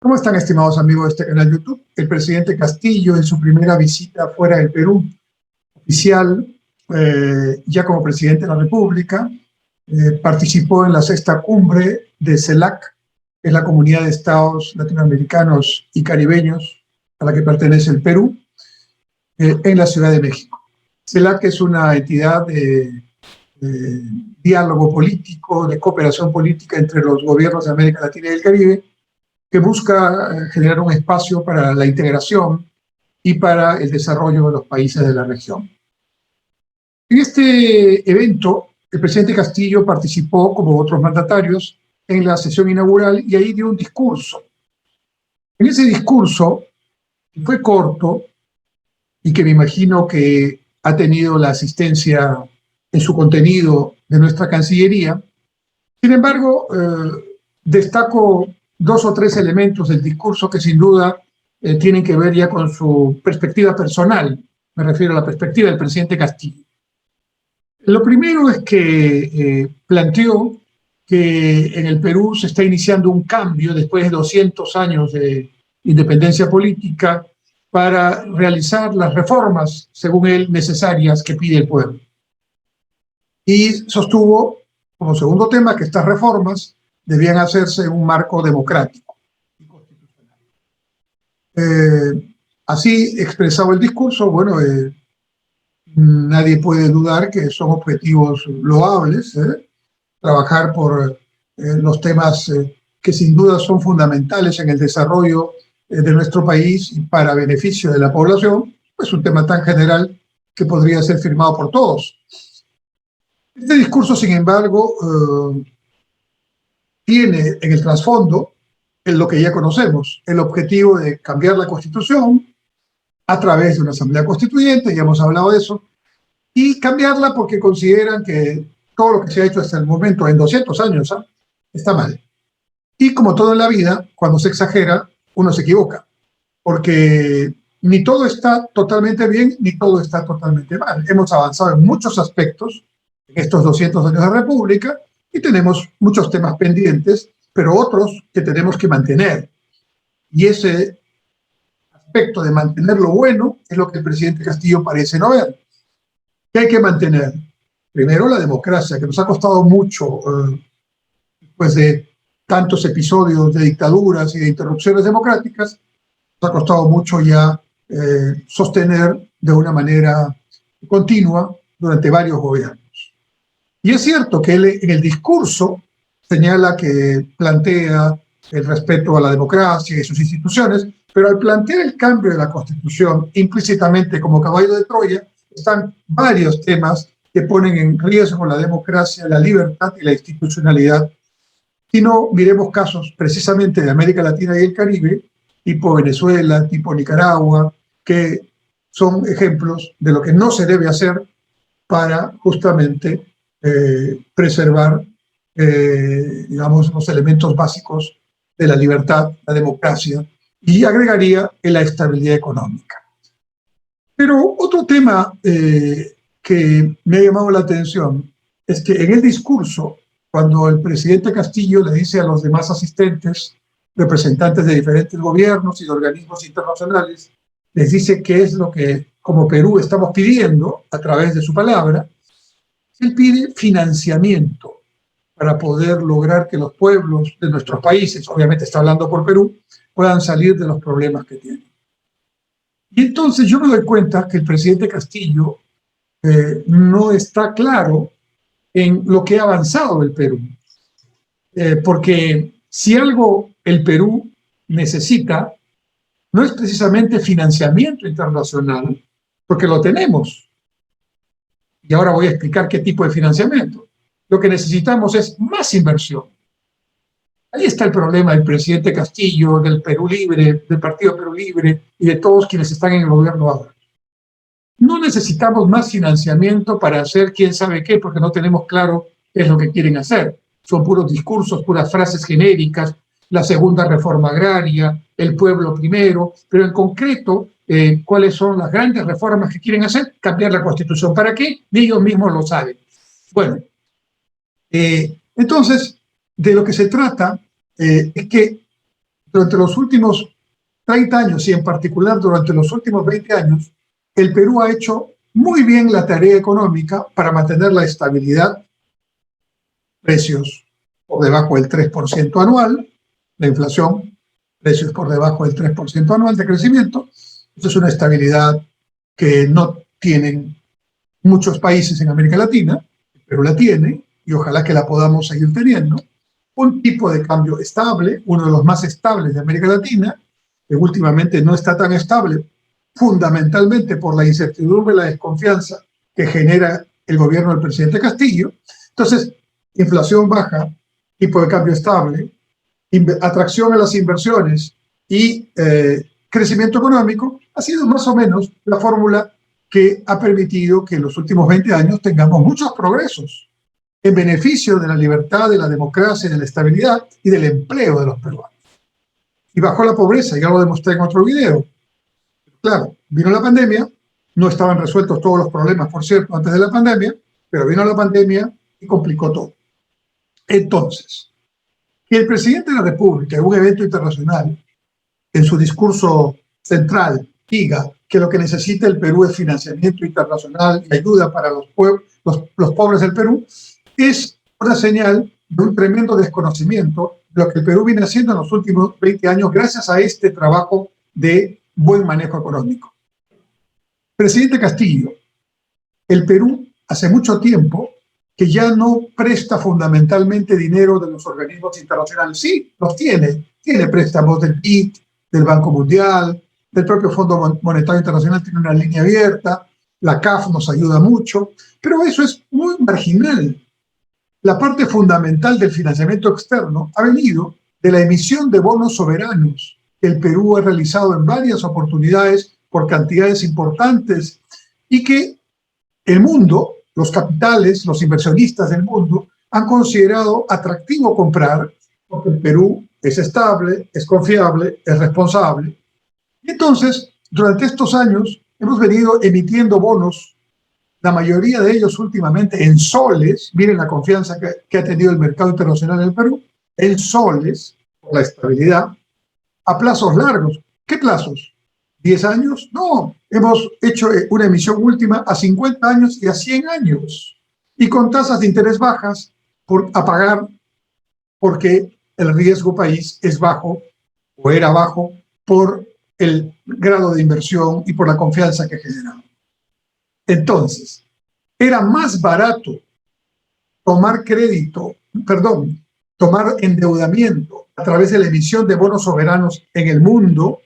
¿Cómo están, estimados amigos de este canal YouTube? El presidente Castillo, en su primera visita fuera del Perú, oficial, ya como presidente de la República, participó en la sexta cumbre de CELAC, que es la Comunidad de Estados Latinoamericanos y Caribeños a la que pertenece el Perú, en la Ciudad de México. CELAC es una entidad de diálogo político, de cooperación política entre los gobiernos de América Latina y el Caribe, que busca generar un espacio para la integración y para el desarrollo de los países de la región. En este evento, el presidente Castillo participó, como otros mandatarios, en la sesión inaugural y ahí dio un discurso. En ese discurso, que fue corto y que me imagino que ha tenido la asistencia en su contenido de nuestra Cancillería, sin embargo, destaco dos o tres elementos del discurso que sin duda tienen que ver ya con su perspectiva personal. Me refiero a la perspectiva del presidente Castillo. Lo primero es que planteó que en el Perú se está iniciando un cambio después de 200 años de independencia política para realizar las reformas, según él, necesarias que pide el pueblo. Y sostuvo, como segundo tema, que estas reformas debían hacerse en un marco democrático y constitucional. Así expresado el discurso, bueno, nadie puede dudar que son objetivos loables, trabajar por los temas que sin duda son fundamentales en el desarrollo de nuestro país y para beneficio de la población, pues un tema tan general que podría ser firmado por todos. Este discurso, sin embargo, tiene en el trasfondo lo que ya conocemos, el objetivo de cambiar la Constitución a través de una asamblea constituyente, ya hemos hablado de eso, y cambiarla porque consideran que todo lo que se ha hecho hasta el momento, en 200 años, está mal. Y como todo en la vida, cuando se exagera, uno se equivoca, porque ni todo está totalmente bien, ni todo está totalmente mal. Hemos avanzado en muchos aspectos en estos 200 años de República, y tenemos muchos temas pendientes, pero otros que tenemos que mantener. Y ese aspecto de mantener lo bueno es lo que el presidente Castillo parece no ver. ¿Qué hay que mantener? Primero, la democracia, que nos ha costado mucho, después de tantos episodios de dictaduras y de interrupciones democráticas, nos ha costado mucho ya sostener de una manera continua durante varios gobiernos. Y es cierto que él en el discurso señala que plantea el respeto a la democracia y sus instituciones, pero al plantear el cambio de la Constitución implícitamente como caballo de Troya, están varios temas que ponen en riesgo la democracia, la libertad y la institucionalidad. Si no, miremos casos precisamente de América Latina y el Caribe, tipo Venezuela, tipo Nicaragua, que son ejemplos de lo que no se debe hacer para justamente preservar, digamos, los elementos básicos de la libertad, la democracia, y agregaría la estabilidad económica. Pero otro tema que me ha llamado la atención es que en el discurso, cuando el presidente Castillo le dice a los demás asistentes, representantes de diferentes gobiernos y de organismos internacionales, les dice qué es lo que como Perú estamos pidiendo a través de su palabra. Él pide financiamiento para poder lograr que los pueblos de nuestros países, obviamente está hablando por Perú, puedan salir de los problemas que tienen. Y entonces yo me doy cuenta que el presidente Castillo no está claro en lo que ha avanzado el Perú. Porque si algo el Perú necesita, no es precisamente financiamiento internacional, porque lo tenemos. Y ahora voy a explicar qué tipo de financiamiento. Lo que necesitamos es más inversión. Ahí está el problema del presidente Castillo, del Perú Libre, del Partido Perú Libre y de todos quienes están en el gobierno ahora. No necesitamos más financiamiento para hacer quién sabe qué, porque no tenemos claro qué es lo que quieren hacer. Son puros discursos, puras frases genéricas, la segunda reforma agraria, el pueblo primero, pero en concreto, ¿cuáles son las grandes reformas que quieren hacer? Cambiar la Constitución. ¿Para qué? Ni ellos mismos lo saben. Bueno, entonces, de lo que se trata es que durante los últimos 30 años y en particular durante los últimos 20 años, el Perú ha hecho muy bien la tarea económica para mantener la estabilidad, precios por debajo del 3% anual, la inflación, precios por debajo del 3% anual de crecimiento. Esto es una estabilidad que no tienen muchos países en América Latina, pero la tiene y ojalá que la podamos seguir teniendo. Un tipo de cambio estable, uno de los más estables de América Latina, que últimamente no está tan estable, fundamentalmente por la incertidumbre y la desconfianza que genera el gobierno del presidente Castillo. Entonces, inflación baja, tipo de cambio estable, atracción a las inversiones y crecimiento económico ha sido más o menos la fórmula que ha permitido que en los últimos 20 años tengamos muchos progresos en beneficio de la libertad, de la democracia, de la estabilidad y del empleo de los peruanos. Y bajó la pobreza, ya lo demostré en otro video. Claro, vino la pandemia, no estaban resueltos todos los problemas, por cierto, antes de la pandemia, pero vino la pandemia y complicó todo. Entonces, que el presidente de la República en un evento internacional, en su discurso central, diga que lo que necesita el Perú es financiamiento internacional y ayuda para los pobres del Perú, es una señal de un tremendo desconocimiento de lo que el Perú viene haciendo en los últimos 20 años gracias a este trabajo de buen manejo económico. Presidente Castillo, el Perú hace mucho tiempo que ya no presta fundamentalmente dinero de los organismos internacionales. Sí, los tiene préstamos del BID, del Banco Mundial, del propio Fondo Monetario Internacional tiene una línea abierta, la CAF nos ayuda mucho, pero eso es muy marginal. La parte fundamental del financiamiento externo ha venido de la emisión de bonos soberanos que el Perú ha realizado en varias oportunidades por cantidades importantes y que el mundo, los capitales, los inversionistas del mundo han considerado atractivo comprar porque el Perú es estable, es confiable, es responsable. Y entonces, durante estos años, hemos venido emitiendo bonos, la mayoría de ellos últimamente en soles. Miren la confianza que ha tenido el mercado internacional en el Perú, en soles, por la estabilidad, a plazos largos. ¿Qué plazos? ¿10 años? No, hemos hecho una emisión última a 50 años y a 100 años, y con tasas de interés bajas a pagar porque el riesgo país es bajo o era bajo por el grado de inversión y por la confianza que generaba. Entonces, era más barato tomar tomar endeudamiento a través de la emisión de bonos soberanos en el mundo,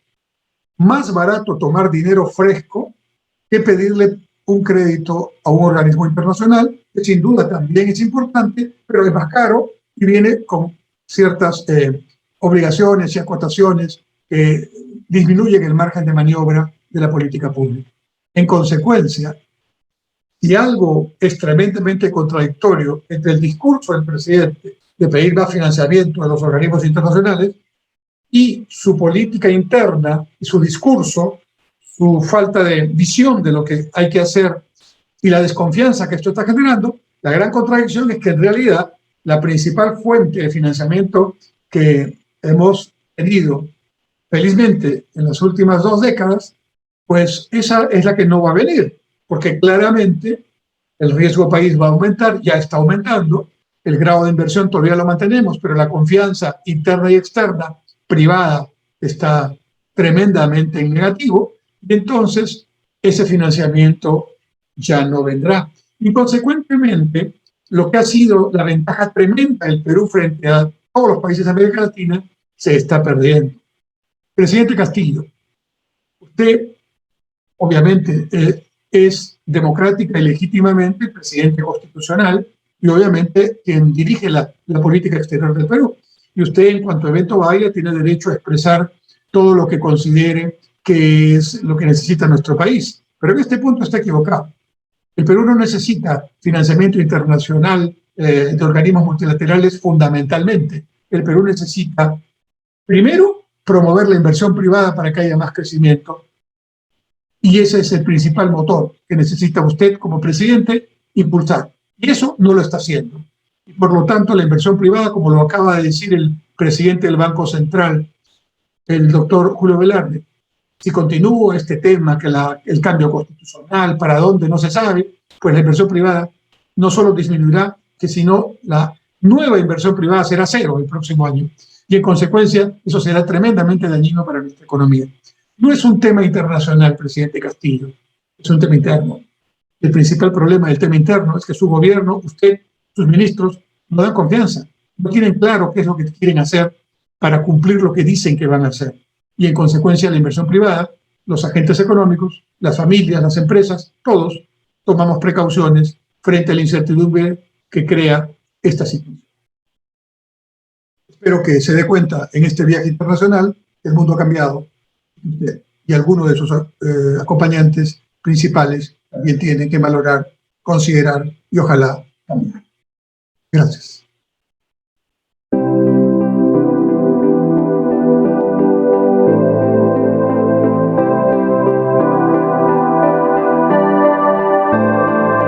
más barato tomar dinero fresco que pedirle un crédito a un organismo internacional, que sin duda también es importante, pero es más caro y viene con ciertas obligaciones y acotaciones que disminuyen el margen de maniobra de la política pública. En consecuencia, si algo es tremendamente contradictorio entre el discurso del presidente de pedir más financiamiento a los organismos internacionales y su política interna y su discurso, su falta de visión de lo que hay que hacer y la desconfianza que esto está generando, la gran contradicción es que en realidad la principal fuente de financiamiento que hemos tenido felizmente en las últimas 2 décadas, pues esa es la que no va a venir, porque claramente el riesgo país va a aumentar, ya está aumentando, el grado de inversión todavía lo mantenemos, pero la confianza interna y externa, privada, está tremendamente en negativo, y entonces ese financiamiento ya no vendrá. Y consecuentemente, lo que ha sido la ventaja tremenda del Perú frente a todos los países de América Latina se está perdiendo. Presidente Castillo, usted obviamente es democrática y legítimamente el presidente constitucional y obviamente quien dirige la política exterior del Perú. Y usted, en cuanto a evento vaya, tiene derecho a expresar todo lo que considere que es lo que necesita nuestro país. Pero en este punto está equivocado. El Perú no necesita financiamiento internacional de organismos multilaterales fundamentalmente. El Perú necesita, primero, promover la inversión privada para que haya más crecimiento. Y ese es el principal motor que necesita usted como presidente impulsar. Y eso no lo está haciendo. Y por lo tanto, la inversión privada, como lo acaba de decir el presidente del Banco Central el doctor Julio Velarde. Si continúa este tema, que el cambio constitucional, para dónde no se sabe, pues la inversión privada no solo disminuirá, que sino la nueva inversión privada será cero el próximo año. Y en consecuencia, eso será tremendamente dañino para nuestra economía. No es un tema internacional, presidente Castillo, es un tema interno. El principal problema del tema interno es que su gobierno, usted, sus ministros, no dan confianza, no tienen claro qué es lo que quieren hacer para cumplir lo que dicen que van a hacer. Y en consecuencia la inversión privada, los agentes económicos, las familias, las empresas, todos tomamos precauciones frente a la incertidumbre que crea esta situación. Espero que se dé cuenta en este viaje internacional que el mundo ha cambiado y algunos de sus acompañantes principales también tienen que valorar, considerar y ojalá cambiar. Gracias.